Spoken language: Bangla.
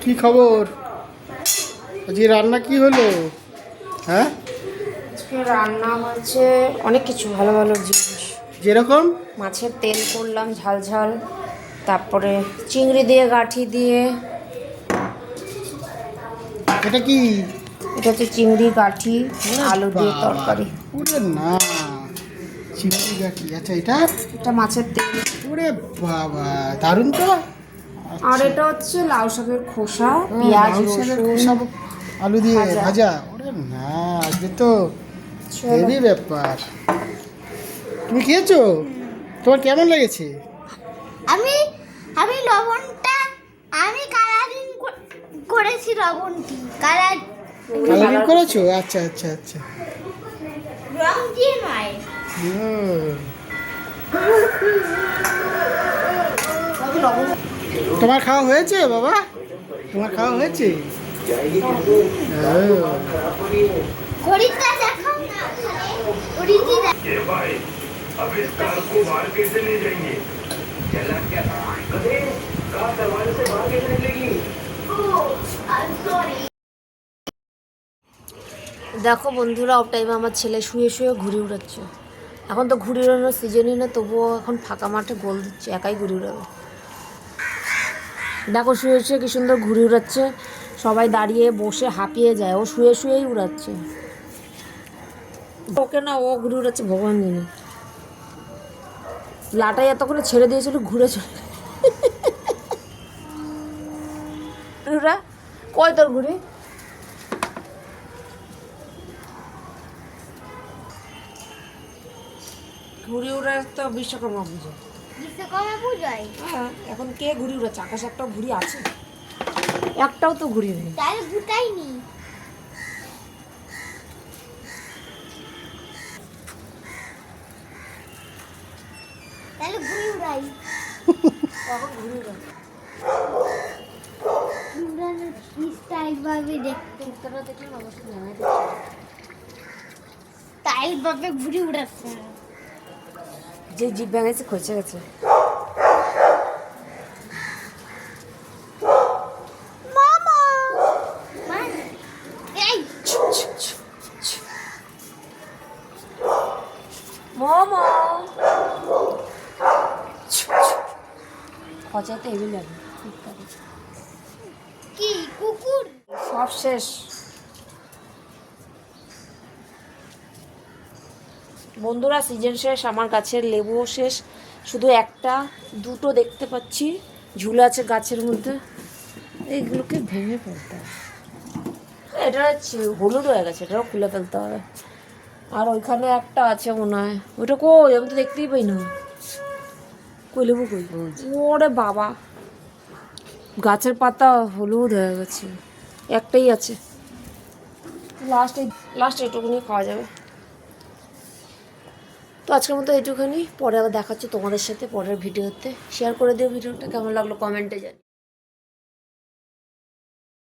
কি খবর? আজকে রান্না কি হলো? হ্যাঁ, আজকে রান্না হচ্ছে অনেক কিছু ভালো ভালো জিনিস। যেরকম মাছের তেল করলাম ঝাল ঝাল, তারপরে চিংড়ি দিয়ে গাঁঠি দিয়ে। এটা কি? এটা হচ্ছে চিংড়ি গাঁঠি ওরে আলু দিয়ে বাবা, তরকারি। ওরে না, চিংড়ি গাঠি। আচ্ছা, এটা এটা মাছের তেল। ওরে বাবা, দারুণ তো। আর এটা হচ্ছে লাউ শাকের খোসা, ও, পেঁয়াজ লাউ শাকের রসুন খোসা আলু দিয়ে ভাজা। ভাজা। ওরে না, আজকে তো চলো। হেভি ব্যাপার। তুমি খেয়েছো? তোমার কেমন লেগেছে? আমি আমি লবণটা আমি কালারিং করেছি, লবণটি কালারিং করেছো? আচ্ছা আচ্ছা আচ্ছা। রং দিয়ে নয়। হুম। তোমার খাওয়া হয়েছে বাবা? তোমার খাওয়া হয়েছে? ও। ঘড়িটা দেখাও না, ঘড়িটি ये भाई अब इस कार को बाहर कैसे ले जाएंगे? चला क्या गधे, कार दरवाजे से बाहर कैसे निकलेगी? সরি। দেখো বন্ধুরা, অফ টাইমে আমার ছেলে শুয়ে শুয়ে ঘুড়ি উড়াচ্ছে। এখন তো ঘুড়ি উড়ানোর সিজনই না, তবুও এখন ফাঁকা মাঠে গোল দিচ্ছে, একাই ঘুড়ি উড়াবে। দেখো শুয়ে শুয়ে কি সুন্দর ঘুড়ি উড়াচ্ছে, সবাই দাঁড়িয়ে বসে হাঁপিয়ে যায়, ও শুয়ে শুয়েই উড়াচ্ছে। ওকে না, ও ঘুড়ি উড়াচ্ছে ভগবান জানে। লাটাই এতক্ষণে ছেড়ে দিয়েছিল, ঘুরে চলে ঘুড়িটা কই তোর ঘুড়ি? ঘুড়ি উড়ে তো বিশ্বকর্মা পুজো। বিশ্বকর্মা পূজায় হ্যাঁ, এখন কে ঘুড়ি উড়াচ্ছে? আকাশে একটা ঘুড়ি আছে? একটাও তো ঘুড়ি নেই। তাহলে গুটাইনি। তাহলে ঘুরি উড়াই। এখন ঘুড়ি উড়ায় উড়ানোর কি স্টাইল ভাবে দেখতে, উত্তরটা দেখলে অবশ্যই জানাই স্টাইল ভাবে ঘুরি উড়াচ্ছে। যে জিপ ভেঙেছে খসে গেছে। মামা এই মোমো খচাতে হেভি লাগে। কি কুকুর? সব শেষ বন্ধুরা, সিজন শেষ, আমার গাছের লেবুও শেষ, শুধু একটা দুটো দেখতে পাচ্ছি ঝুলে আছে গাছের মধ্যে। এইগুলোকে ভেঙে ফেলতে হবে। এটা হচ্ছে হলুদ হয়ে গেছে, এটাও খুলে ফেলতে হবে। আর ওইখানে একটা আছে মনে হয়, ওইটা কই? আমি তো দেখতেই পাই না। কই লেবু কই? ওরে বাবা, গাছের পাতা হলুদ হয়ে গেছে, একটাই আছে। লাস্ট এইটুকুনি খাওয়া যাবে। তো আজকের মতো এইটুখানি, পরে আবার দেখাচ্ছি তোমাদের সাথে পরের ভিডিওতে। শেয়ার করে দিও ভিডিওটা, কেমন লাগলো কমেন্টে জানি।